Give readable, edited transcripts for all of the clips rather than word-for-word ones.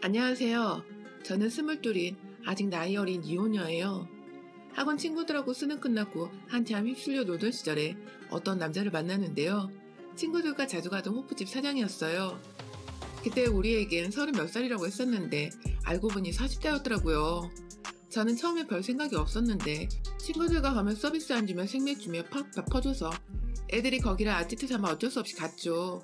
안녕하세요. 저는 22인 아직 나이 어린 이혼녀예요. 학원 친구들하고 수능 끝나고 한참 휩쓸려 놀던 시절에 어떤 남자를 만났는데요. 친구들과 자주 가던 호프집 사장이었어요. 그때 우리에겐 30 몇 살이라고 했었는데 알고 보니 40대였더라고요. 저는 처음에 별 생각이 없었는데 친구들과 가면 서비스 안 주면 생맥주며 팍팍 퍼줘서 애들이 거기를 아지트 삼아 어쩔 수 없이 갔죠.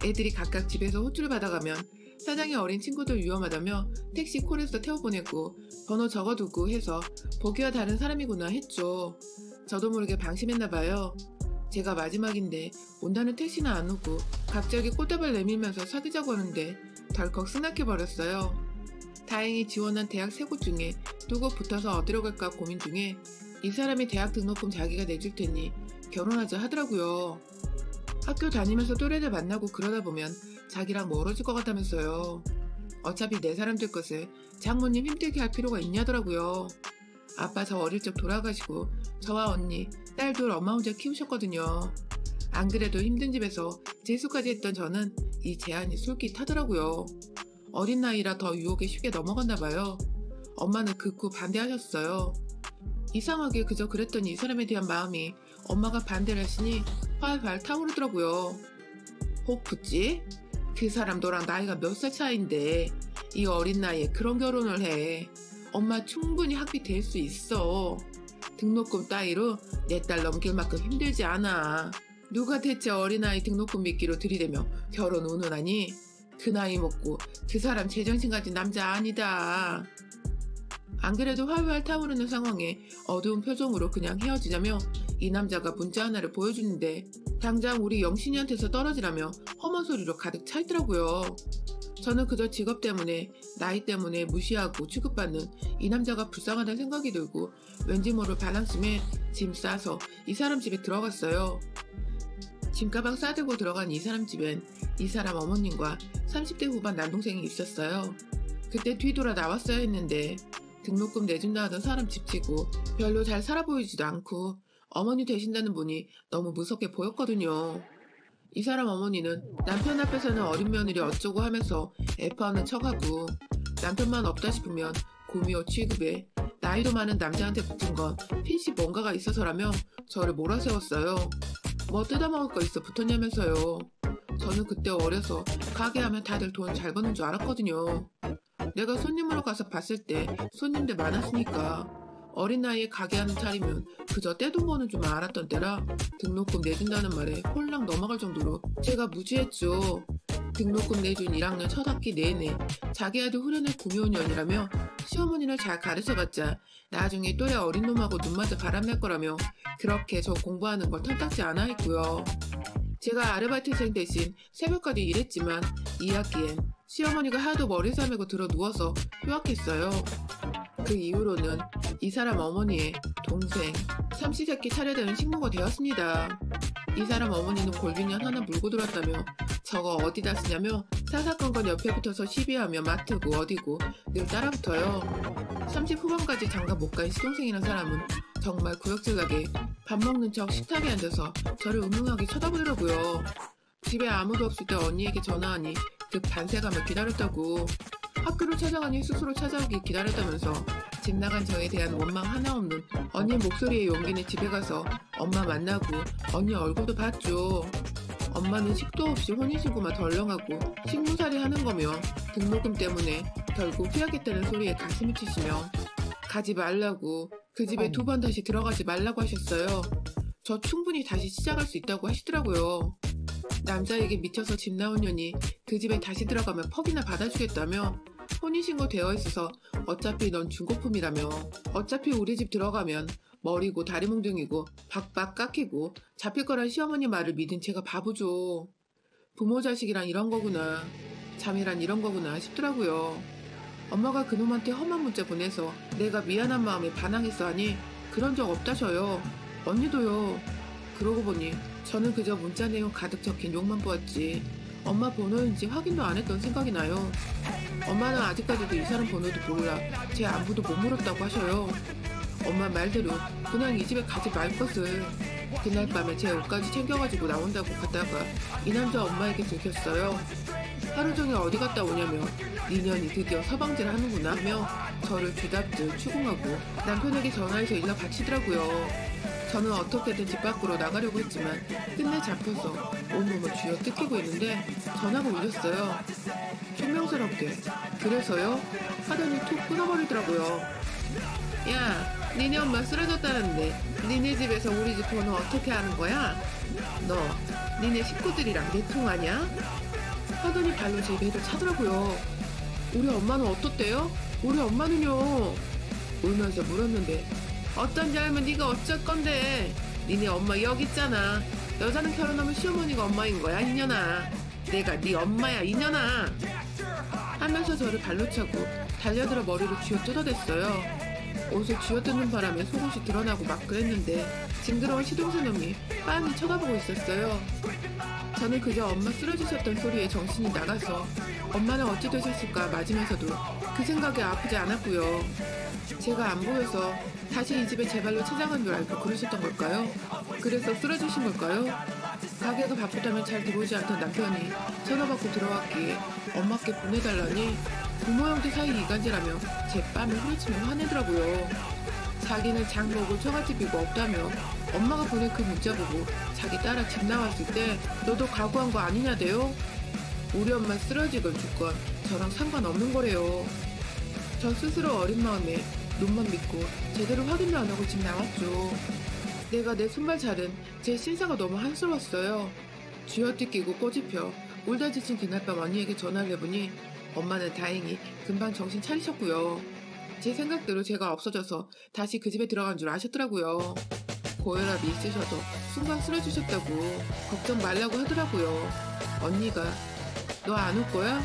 애들이 각각 집에서 호출을 받아가면 사장이 어린 친구들 위험하다며 택시 콜에서 태워보내고 번호 적어두고 해서 보기와 다른 사람이구나 했죠. 저도 모르게 방심했나봐요. 제가 마지막인데 온다는 택시는 안 오고 갑자기 꽃다발 내밀면서 사귀자고 하는데 덜컥 승낙해버렸어요. 다행히 지원한 대학 3곳 중에 2곳 붙어서 어디로 갈까 고민 중에 이 사람이 대학 등록금 자기가 내줄 테니 결혼하자 하더라고요. 학교 다니면서 또래들 만나고 그러다 보면 자기랑 멀어질 것 같다면서요. 어차피 내 사람 될 것을 장모님 힘들게 할 필요가 있냐더라고요. 아빠 저 어릴 적 돌아가시고 저와 언니, 딸 둘 엄마 혼자 키우셨거든요. 안 그래도 힘든 집에서 재수까지 했던 저는 이 제안이 솔깃하더라고요. 어린 나이라 더 유혹에 쉽게 넘어갔나 봐요. 엄마는 극구 반대하셨어요. 이상하게 그저 그랬더니 이 사람에 대한 마음이 엄마가 반대를 하시니 활활 타오르더라고요. 호프지? 그 사람 너랑 나이가 몇 살 차이인데 이 어린 나이에 그런 결혼을 해. 엄마 충분히 학비 댈 수 있어. 등록금 따위로 내 딸 넘길 만큼 힘들지 않아. 누가 대체 어린아이 등록금 미끼로 들이대며 결혼 운운하니? 그 나이 먹고 그 사람 제정신 가진 남자 아니다. 안 그래도 활활 타오르는 상황에 어두운 표정으로 그냥 헤어지자며 이 남자가 문자 하나를 보여주는데 당장 우리 영신이한테서 떨어지라며 험한 소리로 가득 차 있더라고요. 저는 그저 직업 때문에 나이 때문에 무시하고 취급받는 이 남자가 불쌍하다는 생각이 들고 왠지 모를 바람심에 짐 싸서 이 사람 집에 들어갔어요. 짐가방 싸들고 들어간 이 사람 집엔 이 사람 어머님과 30대 후반 남동생이 있었어요. 그때 뒤돌아 나왔어야 했는데 등록금 내준다 하던 사람 집치고 별로 잘 살아 보이지도 않고 어머니 되신다는 분이 너무 무섭게 보였거든요. 이 사람 어머니는 남편 앞에서는 어린 며느리 어쩌고 하면서 애퍼하는 척하고 남편만 없다 싶으면 구미호 취급에 나이도 많은 남자한테 붙은 건 필시 뭔가가 있어서라며 저를 몰아세웠어요. 뭐 뜯어먹을 거 있어 붙었냐면서요. 저는 그때 어려서 가게 하면 다들 돈 잘 버는 줄 알았거든요. 내가 손님으로 가서 봤을 때 손님들 많았으니까 어린 나이에 가게 하는 차리면 그저 떼돈 버는 줄만 알았던 때라 등록금 내준다는 말에 홀랑 넘어갈 정도로 제가 무지했죠. 등록금 내준 1학년 첫 학기 내내 자기 아들 후련을 구미호년이라며 시어머니를 잘 가르쳐봤자 나중에 또래 어린 놈하고 눈맞아 바람날 거라며 그렇게 저 공부하는 걸 털딱지 않아 했고요. 제가 아르바이트생 대신 새벽까지 일했지만 2학기엔 시어머니가 하도 머리 싸매고 들어 누워서 휴학했어요. 그 이후로는 이 사람 어머니의 동생, 삼시세끼 차려대는 식모가 되었습니다. 이 사람 어머니는 골빈년 하나 물고 들었다며 저거 어디다 쓰냐며 사사건건 옆에 붙어서 시비하며 마트고 어디고 늘 따라붙어요. 30 후반까지 장가 못 간 시동생이란 사람은 정말 구역질나게 밥 먹는 척 식탁에 앉아서 저를 음흉하게 쳐다보더라고요. 집에 아무도 없을 때 언니에게 전화하니 급 반세가며 기다렸다고. 학교를 찾아가니 스스로 찾아오길 기다렸다면서 집 나간 저에 대한 원망 하나 없는 언니 목소리에 용기 내 집에 가서 엄마 만나고 언니 얼굴도 봤죠. 엄마는 식도 없이 혼인신고만 덜렁하고 식무살이 하는 거며 등록금 때문에 결국 피하겠다는 소리에 가슴이 치시며 가지 말라고 그 집에 2번 다시 들어가지 말라고 하셨어요. 저 충분히 다시 시작할 수 있다고 하시더라고요. 남자에게 미쳐서 집 나온 년이 그 집에 다시 들어가면 퍽이나 받아주겠다며 혼인신고 되어 있어서 어차피 넌 중고품이라며 어차피 우리 집 들어가면 머리고 다리몽둥이고 박박 깎이고 잡힐 거란 시어머니 말을 믿은 제가 바보죠. 부모 자식이란 이런 거구나. 자매란 이런 거구나 싶더라고요. 엄마가 그놈한테 험한 문자 보내서 내가 미안한 마음에 반항했어 하니 그런 적 없다셔요. 언니도요. 그러고 보니 저는 그저 문자 내용 가득 적힌 욕만 보았지 엄마 번호인지 확인도 안 했던 생각이 나요. 엄마는 아직까지도 이 사람 번호도 몰라 제 안부도 못 물었다고 하셔요. 엄마 말대로 그냥 이 집에 가지 말 것을. 그날 밤에 제 옷까지 챙겨가지고 나온다고 갔다가 이 남자 엄마에게 들켰어요. 하루 종일 어디 갔다 오냐며 니년이 드디어 서방질 하는구나 하며 저를 주답듯 추궁하고 남편에게 전화해서 일러 바치더라고요. 저는 어떻게든 집 밖으로 나가려고 했지만 끝내 잡혀서 온몸을 쥐어 뜯기고 있는데 전화가 울렸어요. 총명스럽게 그래서요? 하더니 툭 끊어버리더라고요. 야, 니네 엄마 쓰러졌다는데 니네 집에서 우리 집 번호 어떻게 아는 거야? 너 니네 식구들이랑 내통하냐? 하더니 발로 제 배를 차더라고요. 우리 엄마는 어떻대요? 우리 엄마는요? 울면서 물었는데 어떤지 알면 네가 어쩔 건데. 니네 엄마 여기 있잖아. 여자는 결혼하면 시어머니가 엄마인 거야 이년아. 내가 네 엄마야 이년아. 하면서 저를 발로 차고 달려들어 머리를 쥐어 뜯어댔어요. 옷을 쥐어뜯는 바람에 속옷이 드러나고 막 그랬는데 징그러운 시동생 놈이 빤히 쳐다보고 있었어요. 저는 그저 엄마 쓰러지셨던 소리에 정신이 나가서 엄마는 어찌 되셨을까 맞으면서도 그 생각에 아프지 않았고요. 제가 안 보여서 다시 이 집에 제 발로 찾아간 줄 알고 그러셨던 걸까요? 그래서 쓰러지신 걸까요? 가게가 바쁘다면 잘 들어오지 않던 남편이 전화 받고 들어왔기에 엄마께 보내달라니 부모 형제 사이 이간질하며 제 뺨을 후려치며 화내더라고요. 자기는 장보고 처갓집이고 없다며 엄마가 보낸 그 문자 보고 자기 딸아 집 나왔을 때 너도 각오한 거 아니냐대요? 우리 엄마 쓰러지건 죽건 저랑 상관없는 거래요. 저 스스로 어린 마음에 눈만 믿고 제대로 확인도 안 하고 집 나왔죠. 내가 내 손발 자른 제 신사가 너무 한스러웠어요. 쥐어뜯기고 꼬집혀 울다 지친 그날 밤 언니에게 전화를 해보니 엄마는 다행히 금방 정신 차리셨고요. 제 생각대로 제가 없어져서 다시 그 집에 들어간 줄 아셨더라고요. 고혈압이 있으셔서 순간 쓰러지셨다고 걱정 말라고 하더라고요. 언니가 너 안 올 거야?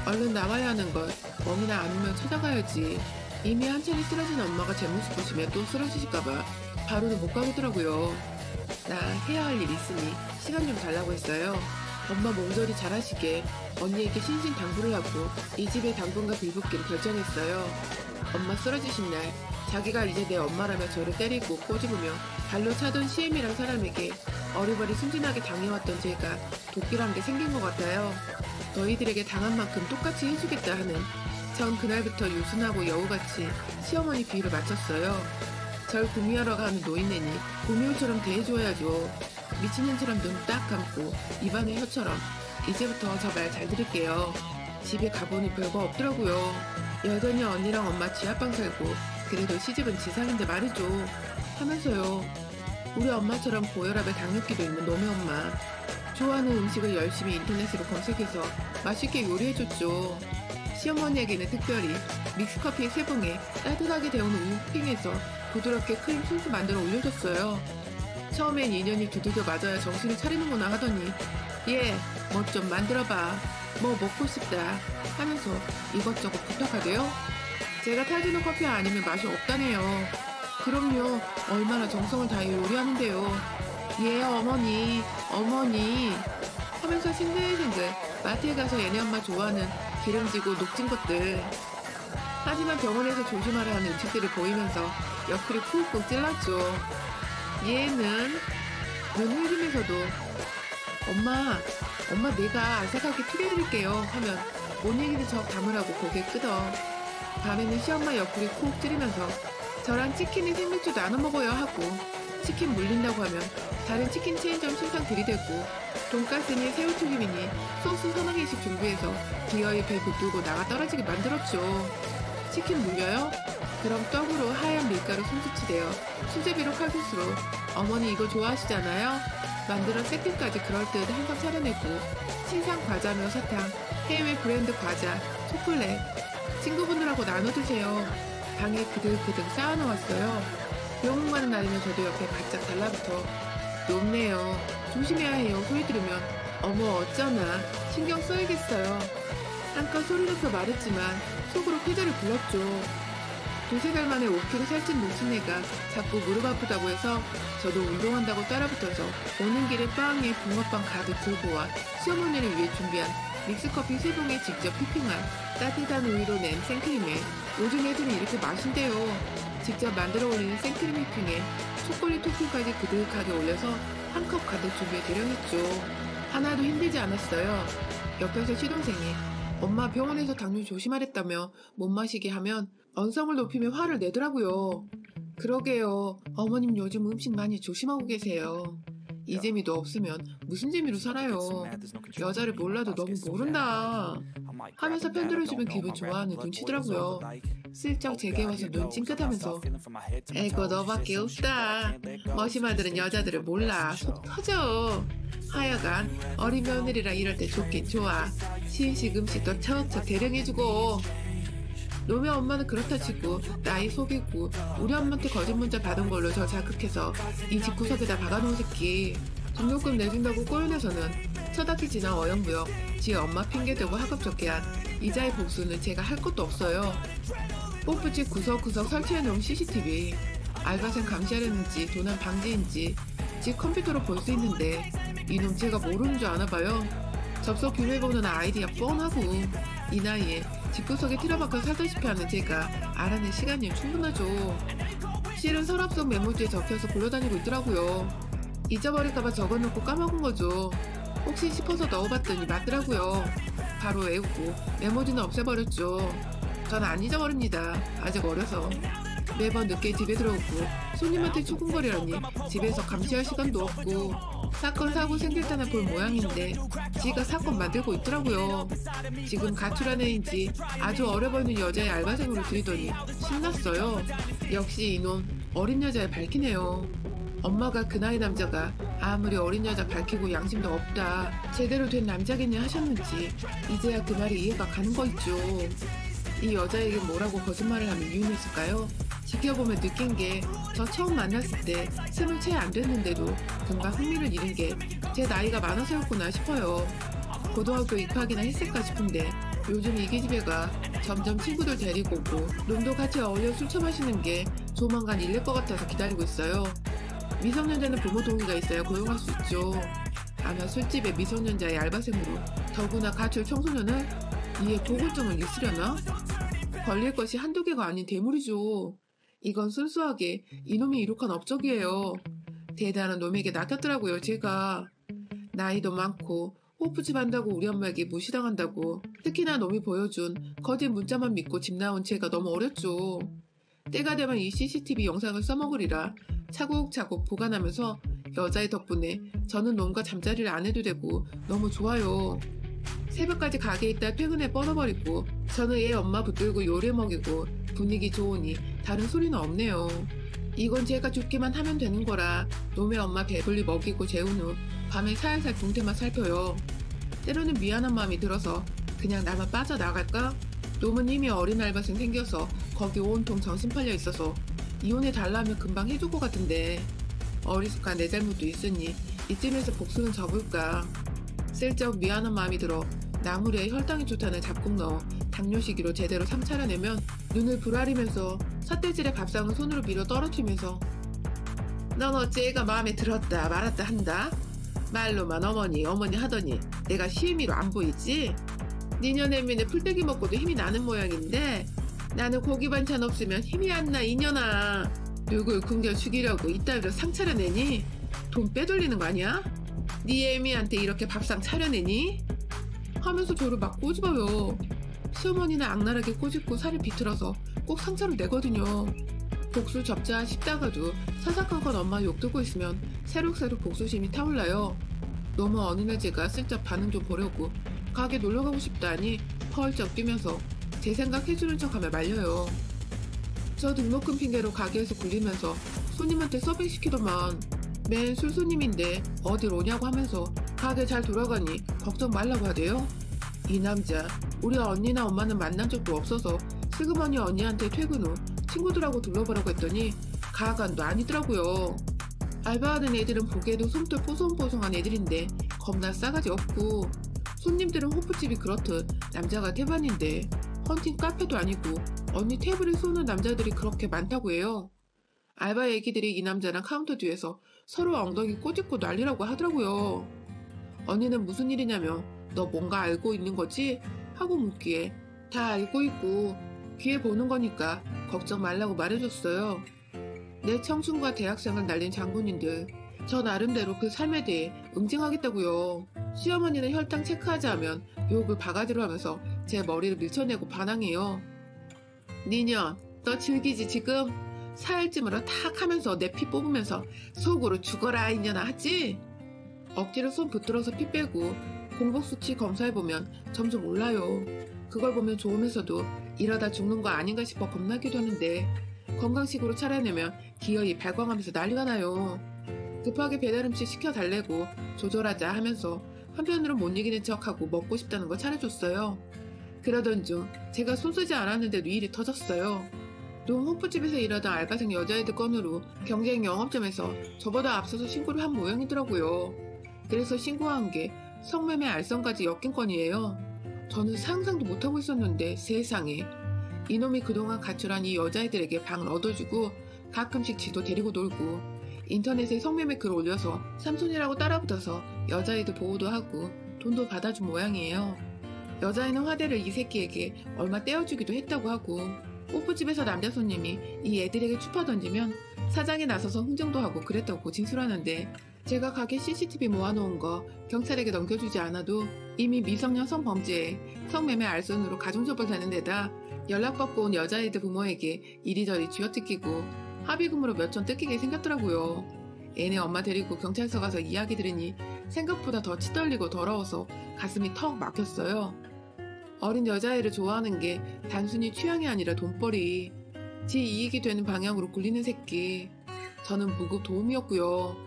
얼른 나와야 하는 걸 멍이나 안 오면 찾아가야지. 이미 한참이 쓰러진 엄마가 제 모습 보시면 또 쓰러지실까봐 바로는 못 가보더라고요. 나 해야 할 일 있으니 시간 좀 달라고 했어요. 엄마 몸조리 잘하시게 언니에게 신신당부를 하고 이 집에 당분간 빌붙기로 결정했어요. 엄마 쓰러지신 날 자기가 이제 내 엄마라며 저를 때리고 꼬집으며 발로 차던 시엠이란 사람에게 어리버리 순진하게 당해왔던 제가 도끼란 게 생긴 것 같아요. 너희들에게 당한 만큼 똑같이 해주겠다 하는 전 그날부터 유순하고 여우같이 시어머니 비위를 맞췄어요. 절 구미하러 가는 노인네니 구미호처럼 대해줘야죠. 미친년처럼 눈 딱 감고 입안에 혀처럼 이제부터 저 말 잘 들을게요. 집에 가보니 별거 없더라고요. 여전히 언니랑 엄마 지하방 살고 그래도 시집은 지상인데 말이죠. 하면서요. 우리 엄마처럼 고혈압에 당뇨기도 있는 놈의 엄마. 좋아하는 음식을 열심히 인터넷으로 검색해서 맛있게 요리해줬죠. 시어머니에게는 특별히 믹스커피 3봉에 따뜻하게 데운 우유 핑해서 부드럽게 크림 순수 만들어 올려줬어요. 처음엔 인연이 두들겨 맞아야 정신을 차리는구나 하더니 예, 뭐 좀 만들어봐. 뭐 먹고 싶다 하면서 이것저것 부탁하대요. 제가 타주는 커피 아니면 맛이 없다네요. 그럼요. 얼마나 정성을 다해 요리하는데요. 예, 어머니, 어머니 하면서 싱글싱글 마트에 가서 얘네 엄마 좋아하는 기름지고 녹진 것들. 하지만 병원에서 조심하라 하는 음식들을 보이면서 옆구리 푹푹 찔렀죠. 얘는 눈 흘리면서도 엄마 내가 아삭하게 튀겨드릴게요 하면 뭔 얘기를 저 담으라고 고개 끄덕. 밤에는 시엄마 옆구리 콕 찌르면서 저랑 치킨이 생맥주 나눠 먹어요 하고 치킨 물린다고 하면 다른 치킨 체인점 신상 들이대고 돈가스니 새우튀김이니 소스 서너 개씩 준비해서 기어이 배 붙들고 나가 떨어지게 만들었죠. 치킨 물려요? 그럼 떡으로 하얀 밀가루 손수치대요. 수제비로 칼국수로 어머니 이거 좋아하시잖아요? 만들어 세팅까지 그럴듯 한상 차려내고 신상 과자며 사탕, 해외 브랜드 과자, 초콜릿 친구분들하고 나눠 드세요. 방에 그득그득 쌓아놓았어요. 영웅만은 아니면 저도 옆에 바짝 달라붙어 높네요. 조심해야 해요. 소리 들으면 어머 어쩌나 신경 써야겠어요. 한껏 소리 높여 말했지만 속으로 쾌재를 불렀죠. 2-3달 만에 5kg 살찐 노친애가 자꾸 무릎 아프다고 해서 저도 운동한다고 따라붙어서 오는 길에 빵에 붕어빵 가득 들고 와 시어머니를 위해 준비한 믹스커피 3봉에 직접 휘핑한 따뜻한 우유로 낸 생크림에 요즘 애들은 이렇게 마신대요. 직접 만들어 올리는 생크림 휘핑에 초콜릿 토핑까지 그득하게 올려서 한 컵 가득 준비해 대령했죠. 하나도 힘들지 않았어요. 옆에서 시동생이 엄마 병원에서 당뇨 조심하랬다며 못 마시게 하면 언성을 높이며 화를 내더라고요. 그러게요. 어머님 요즘 음식 많이 조심하고 계세요. 이 재미도 없으면 무슨 재미로 살아요. 여자를 몰라도 너무 모른다 하면서 편들어주면 기분 좋아하는 눈치더라고요. 슬쩍 제게 와서 눈 찡긋하면서 에고 너밖에 없다. 머시마들은 여자들을 몰라. 속 터져. 하여간 어린 며느리라 이럴 때 좋긴 좋아. 시식 음식도 척척 대령해주고. 놈의 엄마는 그렇다 치고 나이 속이고 우리 엄마한테 거짓 문자 받은 걸로 저 자극해서 이 집 구석에다 박아놓은 새끼. 등록금 내준다고 꼬여내서는 쳐다키 지난 어영부영 지 엄마 핑계대고 학업적게 한 이자의 복수는 제가 할 것도 없어요. 뽀뽀집 구석구석 설치해놓은 CCTV. 알바생 감시하려는지 도난 방지인지 집 컴퓨터로 볼 수 있는데 이놈 제가 모르는 줄 아나봐요. 접속 비밀번호나 아이디가 뻔하고 이 나이에 집구석에 틀어박혀 살다시피 하는 제가 알아낼 시간이 충분하죠. 실은 서랍 속 메모지에 적혀서 굴러다니고 있더라고요. 잊어버릴까봐 적어놓고 까먹은 거죠. 혹시 싶어서 넣어봤더니 맞더라고요. 바로 외우고 메모지는 없애버렸죠. 전 안 잊어버립니다. 아직 어려서. 매번 늦게 집에 들어오고 손님한테 초근거리라니 집에서 감시할 시간도 없고 사건 사고 생길 때나 볼 모양인데 지가 사건 만들고 있더라고요. 지금 가출한 애인지 아주 어려 보이는 여자의 알바생으로 들이더니 신났어요. 역시 이놈 어린 여자에 밝히네요. 엄마가 그 나이 남자가 아무리 어린 여자 밝히고 양심도 없다 제대로 된 남자겠냐 하셨는지 이제야 그 말이 이해가 가는 거 있죠. 이 여자에게 뭐라고 거짓말을 하면 이혼했을까요? 지켜보면 느낀 게 저 처음 만났을 때 20 채 안 됐는데도 금방 흥미를 잃은 게 제 나이가 많아서였구나 싶어요. 고등학교 입학이나 했을까 싶은데 요즘 이 기집애가 점점 친구들 데리고 오고 놈도 같이 어울려 술 처마시는 게 조만간 일릴 것 같아서 기다리고 있어요. 미성년자는 부모 동의가 있어야 고용할 수 있죠. 아마 술집의 미성년자의 알바생으로 더구나 가출 청소년은 이에 보고증을 있으려나? 걸릴 것이 한두 개가 아닌 대물이죠. 이건 순수하게 이놈이 이룩한 업적이에요. 대단한 놈에게 낚였더라고요 제가. 나이도 많고 호프집 한다고 우리 엄마에게 무시당한다고 특히나 놈이 보여준 거짓 문자만 믿고 집 나온 제가 너무 어렸죠. 때가 되면 이 CCTV 영상을 써먹으리라 차곡차곡 보관하면서 여자의 덕분에 저는 놈과 잠자리를 안 해도 되고 너무 좋아요. 새벽까지 가게에 있다 퇴근해 뻗어버리고 저는 얘 엄마 붙들고 요리 먹이고 분위기 좋으니 다른 소리는 없네요. 이건 제가 죽기만 하면 되는 거라 놈의 엄마 배불리 먹이고 재운 후 밤에 살살 동태만 살펴요. 때로는 미안한 마음이 들어서 그냥 나만 빠져나갈까? 놈은 이미 어린 알바생 생겨서 거기 온통 정신 팔려 있어서 이혼해 달라면 금방 해줄 것 같은데 어리숙한 내 잘못도 있으니 이쯤에서 복수는 접을까? 슬쩍 미안한 마음이 들어 나무리에 혈당이 좋다는 잡곡 넣어 당뇨시기로 제대로 삼 차려내면 눈을 부라리면서 삿대질의 밥상을 손으로 밀어 떨어뜨리면서 넌 어째 애가 마음에 들었다 말았다 한다? 말로만 어머니 하더니 내가 시의미로 안 보이지? 니녀내면에 풀떼기 먹고도 힘이 나는 모양인데 나는 고기 반찬 없으면 힘이 안 나 이년아. 누굴 굶겨 죽이려고 이따위로 상 차려내니? 돈 빼돌리는 거 아니야? 네 애미한테 이렇게 밥상 차려내니? 하면서 저를 막 꼬집어요. 시어머니는 악랄하게 꼬집고 살을 비틀어서 꼭 상처를 내거든요. 복수 접자 싶다가도 사사건건 엄마 욕 듣고 있으면 새록새록 복수심이 타올라요. 너무 어느 날 제가 슬쩍 반응 좀 보려고 가게 놀러가고 싶다니 펄쩍 뛰면서 제 생각 해주는 척하며 말려요. 저 등록금 핑계로 가게에서 굴리면서 손님한테 서빙시키더만 맨 술손님인데 어딜 오냐고 하면서 가게 잘 돌아가니 걱정 말라고 하대요. 이 남자 우리 언니나 엄마는 만난 적도 없어서 슬그머니 언니한테 퇴근 후 친구들하고 둘러보라고 했더니 가관도 아니더라고요. 알바하는 애들은 보기에도 솜털 뽀송뽀송한 애들인데 겁나 싸가지 없고 손님들은 호프집이 그렇듯 남자가 태반인데 헌팅 카페도 아니고 언니 테이블에 쏘는 남자들이 그렇게 많다고 해요. 알바 애기들이 이 남자랑 카운터 뒤에서 서로 엉덩이 꼬집고 난리라고 하더라고요. 언니는 무슨 일이냐며 너 뭔가 알고 있는 거지? 하고 묻기에 다 알고 있고 귀에 보는 거니까 걱정 말라고 말해줬어요. 내 청춘과 대학생을 날린 장군인들 저 나름대로 그 삶에 대해 응징하겠다고요. 시어머니는 혈당 체크하자 하면 욕을 바가지로 하면서 제 머리를 밀쳐내고 반항해요. 니년, 너 즐기지 지금? 살찜으로 탁 하면서 내 피 뽑으면서 속으로 죽어라 이년아 하지? 억지로 손 붙들어서 피 빼고 공복 수치 검사해보면 점점 올라요. 그걸 보면 좋으면서도 이러다 죽는 거 아닌가 싶어 겁나기도 하는데 건강식으로 차려내면 기어이 발광하면서 난리가 나요. 급하게 배달음식 시켜달래고 조절하자 하면서 한편으로 못 이기는 척하고 먹고 싶다는 걸 차려줬어요. 그러던 중 제가 손쓰지 않았는데도 일이 터졌어요. 농 호프집에서 일하던 알바생 여자애들 건으로 경쟁 영업점에서 저보다 앞서서 신고를 한 모양이더라고요. 그래서 신고한 게 성매매 알선까지 엮인 건이에요. 저는 상상도 못하고 있었는데 세상에. 이놈이 그동안 가출한 이 여자애들에게 방을 얻어주고 가끔씩 지도 데리고 놀고 인터넷에 성매매 글 올려서 삼손이라고 따라붙어서 여자애들 보호도 하고 돈도 받아준 모양이에요. 여자애는 화대를 이 새끼에게 얼마 떼어주기도 했다고 하고 호프집에서 남자 손님이 이 애들에게 추파 던지면 사장이 나서서 흥정도 하고 그랬다고 진술하는데 제가 가게 CCTV 모아놓은 거 경찰에게 넘겨주지 않아도 이미 미성년 성범죄에 성매매 알선으로 가중처벌되는 데다 연락받고 온 여자애들 부모에게 이리저리 쥐어뜯기고 합의금으로 몇천 뜯기게 생겼더라고요. 애네 엄마 데리고 경찰서 가서 이야기 들으니 생각보다 더 치떨리고 더러워서 가슴이 턱 막혔어요. 어린 여자애를 좋아하는 게 단순히 취향이 아니라 돈벌이. 지 이익이 되는 방향으로 굴리는 새끼. 저는 무급 도움이었고요.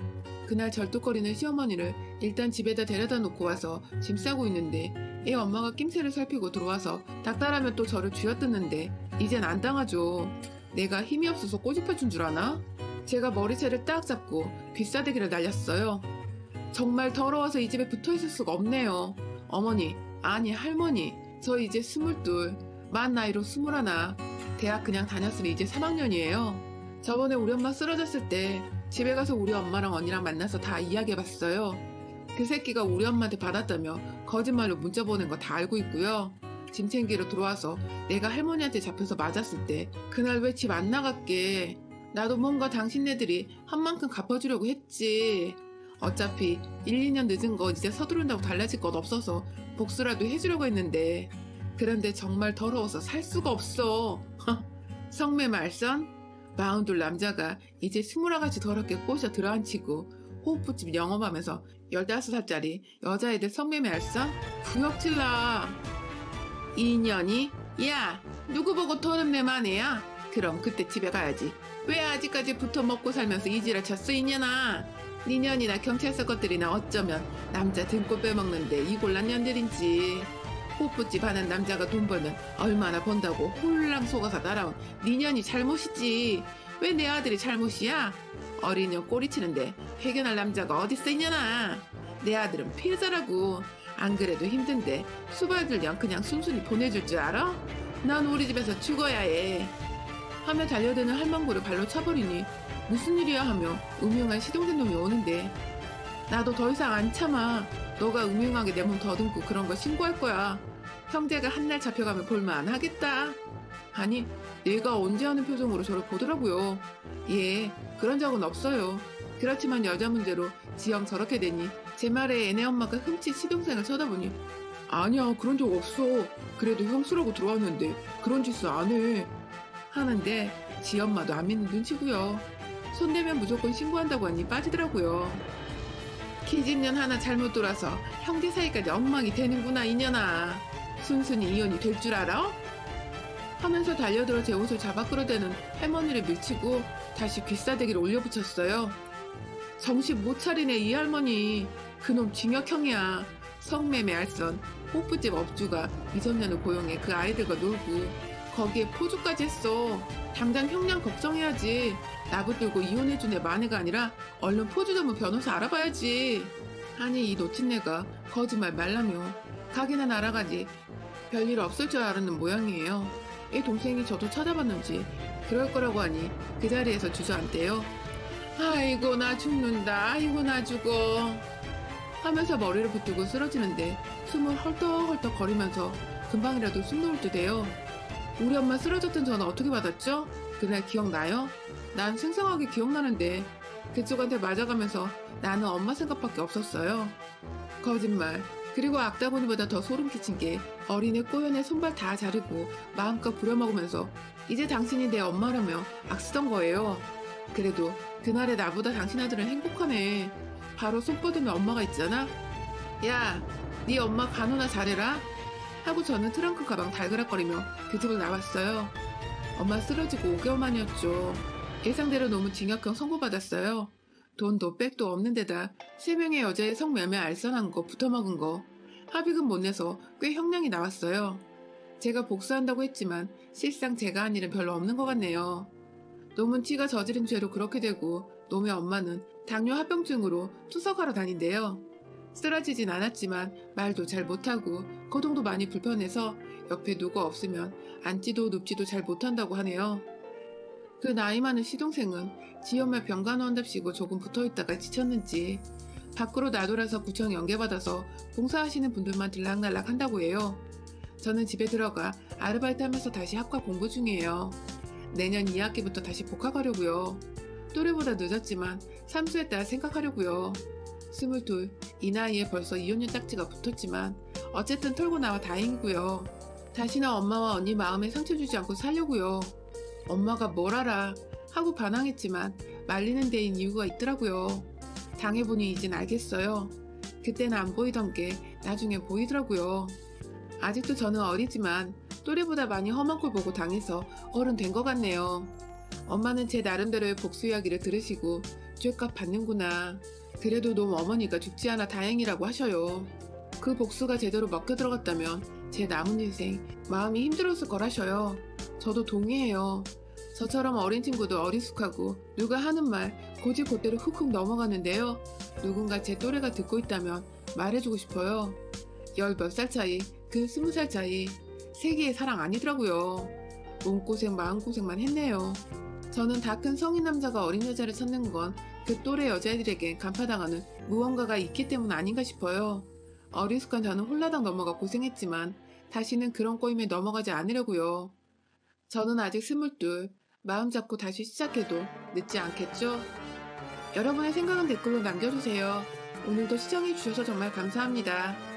그날 절뚝거리는 시어머니를 일단 집에다 데려다 놓고 와서 짐 싸고 있는데 애 엄마가 낌새를 살피고 들어와서 닥달하면 또 저를 쥐어뜯는데 이젠 안 당하죠. 내가 힘이 없어서 꼬집혀준 줄 아나? 제가 머리채를 딱 잡고 귀싸대기를 날렸어요. 정말 더러워서 이 집에 붙어있을 수가 없네요. 어머니, 아니 할머니, 저 이제 22, 만 나이로 21, 대학 그냥 다녔으니 이제 3학년이에요. 저번에 우리 엄마 쓰러졌을 때 집에 가서 우리 엄마랑 언니랑 만나서 다 이야기해봤어요. 그 새끼가 우리 엄마한테 받았다며 거짓말로 문자 보낸 거 다 알고 있고요. 짐 챙기러 들어와서 내가 할머니한테 잡혀서 맞았을 때 그날 왜 집 안 나갔게. 나도 뭔가 당신네들이 한 만큼 갚아주려고 했지. 어차피 1, 2년 늦은 거 이제 서두른다고 달라질 것 없어서 복수라도 해주려고 했는데 그런데 정말 더러워서 살 수가 없어. 성매 말선? 42 남자가 이제 20아가씨 더럽게 꼬셔 들어앉히고 호프집 영업하면서 15살짜리 여자애들 성매매 알선? 구역질나. 2년이? 야, 누구 보고 돈은 내 마네야? 그럼 그때 집에 가야지. 왜 아직까지 붙어 먹고 살면서 이지랄 쳤어 이년아. 니년이나 경찰서 것들이나 어쩌면 남자 등골 빼먹는데 이 곤란 년들인지. 호프집 하는 남자가 돈 벌면 얼마나 번다고 홀랑 속아서 따라온 니년이 잘못이지. 왜 내 아들이 잘못이야? 어린 년 꼬리치는데 회견할 남자가 어딨어 이년아. 내 아들은 피해자라고. 안 그래도 힘든데 수발들냥 그냥 순순히 보내줄 줄 알아? 난 우리 집에서 죽어야 해. 하며 달려드는 할망구를 발로 차버리니 무슨 일이야 하며 음흉한 시동생 놈이 오는데 나도 더 이상 안 참아. 너가 음흉하게 내 몸 더듬고 그런 거 신고할 거야. 형제가 한날 잡혀가면 볼만 하겠다. 아니 내가 언제 하는 표정으로 저를 보더라고요. 예, 그런 적은 없어요. 그렇지만 여자 문제로 지영 저렇게 되니 제 말에 애네 엄마가 흠칫 시동생을 쳐다보니 아니야 그런 적 없어. 그래도 형수라고 들어왔는데 그런 짓을 안 해. 하는데 지 엄마도 안 믿는 눈치고요. 손대면 무조건 신고한다고 하니 빠지더라고요. 기집년 하나 잘못 돌아서 형제 사이까지 엉망이 되는구나 이년아. 순순히 이혼이 될 줄 알아? 하면서 달려들어 제 옷을 잡아 끌어대는 할머니를 밀치고 다시 귀싸대기를 올려붙였어요. 정신 못 차리네 이 할머니. 그놈 징역형이야. 성매매 알선 호프집 업주가 미성년을 고용해 그 아이들과 놀고 거기에 포주까지 했어. 당장 형량 걱정해야지. 나붙들고 이혼해준 애 만회가 아니라 얼른 포주 전문 변호사 알아봐야지. 아니 이 놓친애가 거짓말 말라며 가기나 날아가지 별일 없을 줄 알았는 모양이에요. 애 동생이 저도 찾아봤는지 그럴 거라고 하니 그 자리에서 주저앉대요. 아이고 나 죽는다. 아이고 나 죽어. 하면서 머리를 붙들고 쓰러지는데 숨을 헐떡헐떡 거리면서 금방이라도 숨 놓을 듯해요. 우리 엄마 쓰러졌던 전화 어떻게 받았죠? 그날 기억나요? 난 생생하게 기억나는데 그쪽한테 맞아가면서 나는 엄마 생각밖에 없었어요. 거짓말. 그리고 악다구니보다 더 소름 끼친 게 어린애 꼬연에 손발 다 자르고 마음껏 부려먹으면서 이제 당신이 내 엄마라며 악쓰던 거예요. 그래도 그날의 나보다 당신 아들은 행복하네. 바로 손 뻗으면 엄마가 있잖아. 야, 네 엄마 간호나 잘해라. 하고 저는 트렁크 가방 달그락거리며 그 집을 나왔어요. 엄마 쓰러지고 5개월 만이었죠. 예상대로 너무 징역형 선고받았어요. 돈도 백도 없는 데다 3명의 여자의 성매매 알선한 거 붙어먹은 거 합의금 못 내서 꽤 형량이 나왔어요. 제가 복수한다고 했지만 실상 제가 한 일은 별로 없는 것 같네요. 놈은 지가 저지른 죄로 그렇게 되고 놈의 엄마는 당뇨 합병증으로 투석하러 다닌대요. 쓰러지진 않았지만 말도 잘 못하고 거동도 많이 불편해서 옆에 누가 없으면 앉지도 눕지도 잘 못한다고 하네요. 그 나이 많은 시동생은 지 엄마 병간호한답시고 조금 붙어있다가 지쳤는지 밖으로 나돌아서 구청 연계받아서 봉사하시는 분들만 들락날락 한다고 해요. 저는 집에 들어가 아르바이트 하면서 다시 학과 공부 중이에요. 내년 2학기부터 다시 복학하려고요. 또래보다 늦었지만 삼수했다 생각하려고요. 22, 이 나이에 벌써 이혼녀 딱지가 붙었지만 어쨌든 털고 나와 다행이고요. 다시는 엄마와 언니 마음에 상처 주지 않고 살려고요. 엄마가 뭘 알아 하고 반항했지만 말리는 데인 이유가 있더라고요. 당해보니 이젠 알겠어요. 그때는 안 보이던 게 나중에 보이더라고요. 아직도 저는 어리지만 또래보다 많이 험한 걸 보고 당해서 어른 된 것 같네요. 엄마는 제 나름대로의 복수 이야기를 들으시고 죗값 받는구나. 그래도 놈 어머니가 죽지 않아 다행이라고 하셔요. 그 복수가 제대로 먹혀 들어갔다면 제 남은 인생 마음이 힘들었을 거라셔요. 저도 동의해요. 저처럼 어린 친구도 어리숙하고 누가 하는 말 고지고대로 훅훅 넘어가는데요. 누군가 제 또래가 듣고 있다면 말해주고 싶어요. 10몇 살 차이, 그 20살 차이, 세계의 사랑 아니더라고요. 몸고생 마음고생만 했네요. 저는 다 큰 성인 남자가 어린 여자를 찾는 건 그 또래 여자애들에게 간파당하는 무언가가 있기 때문 아닌가 싶어요. 어리숙한 저는 홀라당 넘어가 고생했지만 다시는 그런 꼬임에 넘어가지 않으려고요. 저는 아직 22, 마음 잡고 다시 시작해도 늦지 않겠죠? 여러분의 생각은 댓글로 남겨주세요. 오늘도 시청해주셔서 정말 감사합니다.